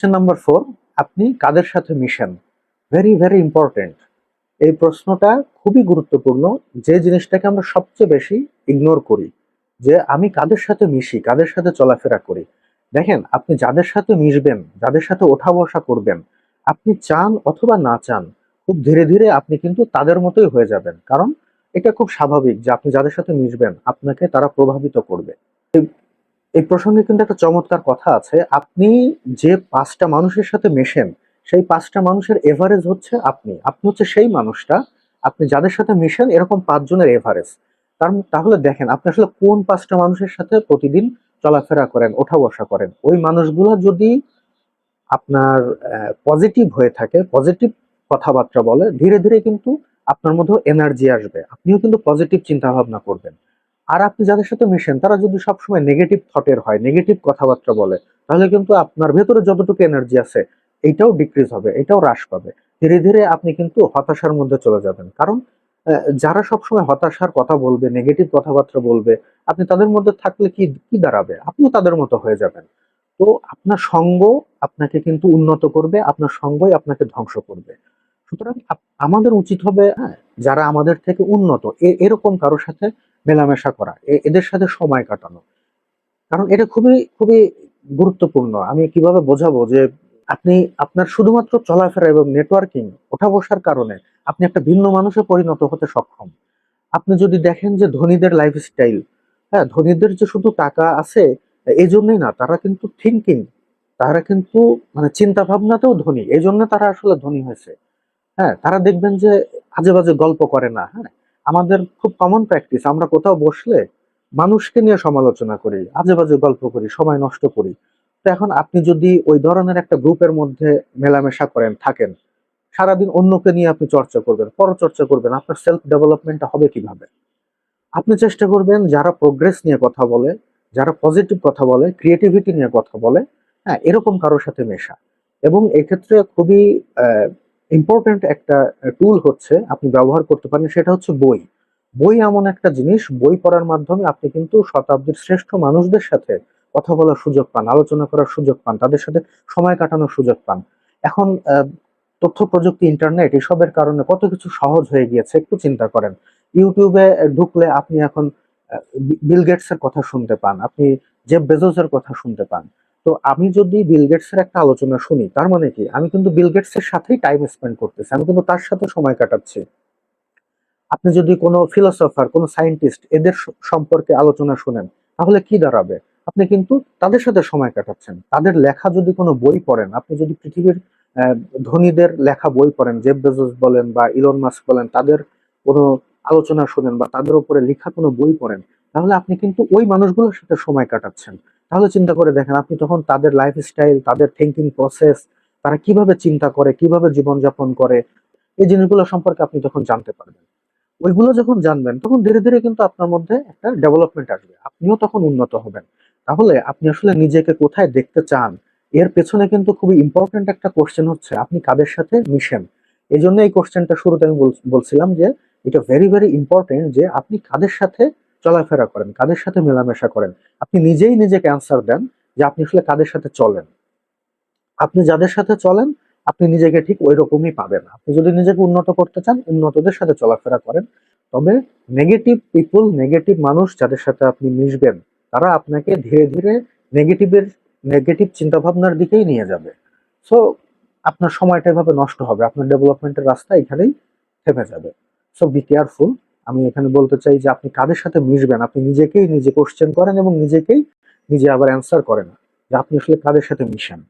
Question number 4, আপনি কাদের সাথে মিশেন? Very very important. এই প্রশ্নটা খুবই গুরুত্বপূর্ণ, যে জিনিসটাকে আমরা সবচেয়ে বেশি ইগনোর করি, যে আমি কাদের সাথে মিশি, কাদের সাথে চলাফেরা করি। দেখেন, আপনি যাদের সাথে মিশবেন, যাদের সাথে ওঠা বসা করবেন, আপনি চান অথবা না চান, খুব ধীরে ধীরে আপনি কিন্তু তাদের মতোই হয়ে যাবেন। কারণ এটা খুব স্বাভাবিক যে আপনি যাদের সাথে মিশবেন আপনাকে তারা প্রভাবিত করবে। এই প্রসঙ্গে কিন্তু একটা চমৎকার কথা আছে। আপনি যে ৫টা মানুষের সাথে মেশেন, সেই ৫টা মানুষের এভারেজ হচ্ছে আপনি। আপনি হচ্ছে সেই মানুষটা, আপনি যাদের সাথে মিশেন এরকম ৫ জনের এভারেজ। তাহলে দেখেন আপনি আসলে কোন ৫টা মানুষের সাথে প্রতিদিন চলাফেরা করেন, ওঠা বসা করেন। ওই মানুষগুলো যদি আপনার পজিটিভ হয়ে থাকে, পজিটিভ কথাবার্তা বলে, ধীরে ধীরে কিন্তু আপনার মধ্যেও এনার্জি আসবে, আপনিও কিন্তু পজিটিভ চিন্তা ভাবনা করবেন। আর আপনি যাদের সাথে মিশেন তারা যদি সবসময় নেগেটিভ থটের হয়, নেগেটিভ কথাবার্তা বলে, তাহলে কিন্তু আপনার ভেতরে যতটুকু এনার্জি আছে এইটাও ডিক্রিজ হবে, এটাও হ্রাস পাবে। ধীরে ধীরে আপনি কিন্তু হতাশার মধ্যে চলে যাবেন। কারণ যারা সবসময় হতাশার কথা বলবে, নেগেটিভ কথাবার্তা বলবে, আপনি তাদের মধ্যে থাকলে কি কি দাঁড়াবে? আপনিও তাদের মতো হয়ে যাবেন। তো আপনার সঙ্গ আপনাকে কিন্তু উন্নত করবে, আপনার সঙ্গই আপনাকে ধ্বংস করবে। সুতরাং আমাদের উচিত হবে, হ্যাঁ, যারা আমাদের থেকে উন্নত এরকম কারোর সাথে মেলামেশা করা, এদের সাথে সময় কাটানো। কারণ এটা খুবই খুবই গুরুত্বপূর্ণ। আমি কিভাবে বোঝাবো যে আপনি আপনার শুধুমাত্র চলাফেরা এবং নেটওয়ার্কিং, ওঠা বসার কারণে আপনি একটা ভিন্ন মানুষে পরিণত হতে সক্ষম। আপনি যদি দেখেন যে ধনীদের লাইফস্টাইল, হ্যাঁ, ধনীদের যে শুধু টাকা আছে এই জন্যই না, তারা কিন্তু থিঙ্কিং, তারা কিন্তু মানে চিন্তা ভাবনাতেও ধনী, এই জন্য তারা আসলে ধনী হয়েছে। হ্যাঁ, তারা দেখবেন যে আজে বাজে গল্প করে না। হ্যাঁ, আমাদের খুব কমন প্র্যাকটিস, আমরা কোথাও বসলে মানুষকে নিয়ে সমালোচনা করি, আজে বাজে গল্প করি, সময় নষ্ট করি। তো এখন আপনি যদি ওই ধরনের একটা গ্রুপের মধ্যে মেলামেশা করেন, থাকেন, সারাদিন অন্যকে নিয়ে আপনি চর্চা করবেন, পরচর্চা করবেন, আপনার সেলফ ডেভেলপমেন্টটা হবে কিভাবে? আপনি চেষ্টা করবেন যারা প্রোগ্রেস নিয়ে কথা বলে, যারা পজিটিভ কথা বলে, ক্রিয়েটিভিটি নিয়ে কথা বলে, হ্যাঁ, এরকম কারোর সাথে মেশা। এবং এক্ষেত্রে খুবই ইম্পর্টেন্ট একটা টুল হচ্ছে আপনি ব্যবহার করতে পারেন, সেটা হচ্ছে বই। বই এমন একটা জিনিস, বই পড়ার মাধ্যমে আপনি কিন্তু শতাব্দীর শ্রেষ্ঠ মানুষদের সাথে কথা বলার সুযোগ পান, আলোচনা করার সুযোগ পান, তাদের সাথে সময় কাটানোর সুযোগ পান। এখন তথ্য প্রযুক্তি, ইন্টারনেট এসবের কারণে কত কিছু সহজ হয়ে গিয়েছে, একটু চিন্তা করেন। ইউটিউবে ঢুকলে আপনি এখন বিল গেটস এর কথা শুনতে পান, আপনি জেফ বেজোস এর কথা শুনতে পান। তো আমি যদি বিল গেটস এর একটা আলোচনা শুনি, তার মানে কি আমি কিন্তু বিল গেটস এর সাথেই টাইম স্পেন্ড করতেছি, আমি কিন্তু তার সাথে সময় কাটাচ্ছি। আপনি যদি কোনো ফিলোসফার, কোনো সায়েন্টিস্ট এদের সম্পর্কে আলোচনা শুনেন, তাহলে কি দাঁড়াবে? আপনি কিন্তু তাদের সাথে সময় কাটাচ্ছেন। তাদের লেখা যদি কোনো বই পড়েন, আপনি যদি পৃথিবীর আহ, ধনীদের লেখা বই পড়েন, জেফ বেজোস বলেন বা ইলন মাস্ক বলেন, তাদের কোনো আলোচনা শুনেন বা তাদের উপরে লেখা কোনো বই পড়েন, তাহলে আপনি কিন্তু ওই মানুষগুলোর সাথে সময় কাটাচ্ছেন। তাহলে চিন্তা করে দেখেন, আপনি তখন তাদের লাইফস্টাইল, তাদের থিঙ্কিং প্রসেস, তারা কিভাবে চিন্তা করে, কিভাবে জীবনযাপন করে, এই জিনিসগুলো সম্পর্কে আপনি তখন জানতে পারবেন। ওইগুলো যখন জানবেন তখন ধীরে ধীরে কিন্তু আপনার মধ্যে একটা ডেভেলপমেন্ট আসবে, আপনিও তখন উন্নত হবেন। তাহলে আপনি আসলে নিজেকে কোথায় দেখতে চান, এর পেছনে কিন্তু খুবই ইম্পর্টেন্ট একটা কোশ্চেন হচ্ছে আপনি কাদের সাথে মিশেন। এই জন্য এই কোশ্চেনটা শুরুতে আমি বলছিলাম যে এটা ভেরি ভেরি ইম্পর্টেন্ট, যে আপনি কাদের সাথে চলাফেরা করেন, কাদের সাথে মেলামেশা করেন। আপনি নিজেই নিজেকে অ্যান্সার দেন যে আপনি আসলে কাদের সাথে চলেন। আপনি যাদের সাথে চলেন আপনি নিজেকে ঠিক ওই রকমই পাবেন। আপনি যদি নিজেকে উন্নত করতে চান, উন্নতদের সাথে চলাফেরা করেন। তবে নেগেটিভ পিপল, নেগেটিভ মানুষ যাদের সাথে আপনি মিশবেন, তারা আপনাকে ধীরে ধীরে নেগেটিভের নেগেটিভ চিন্তা ভাবনার দিকেই নিয়ে যাবে। সো আপনার সময়টা এভাবে নষ্ট হবে, আপনার ডেভেলপমেন্টের রাস্তা এখানেই থেমে যাবে। So be careful. আমি এখানে বলতে চাই যে আপনি কাদের সাথে মিশবেন, আপনি নিজেকেই নিজে কোশ্চেন করেন এবং নিজেকেই নিজে আবার অ্যান্সার করেন যে আপনি আসলে কাদের সাথে মিশেন।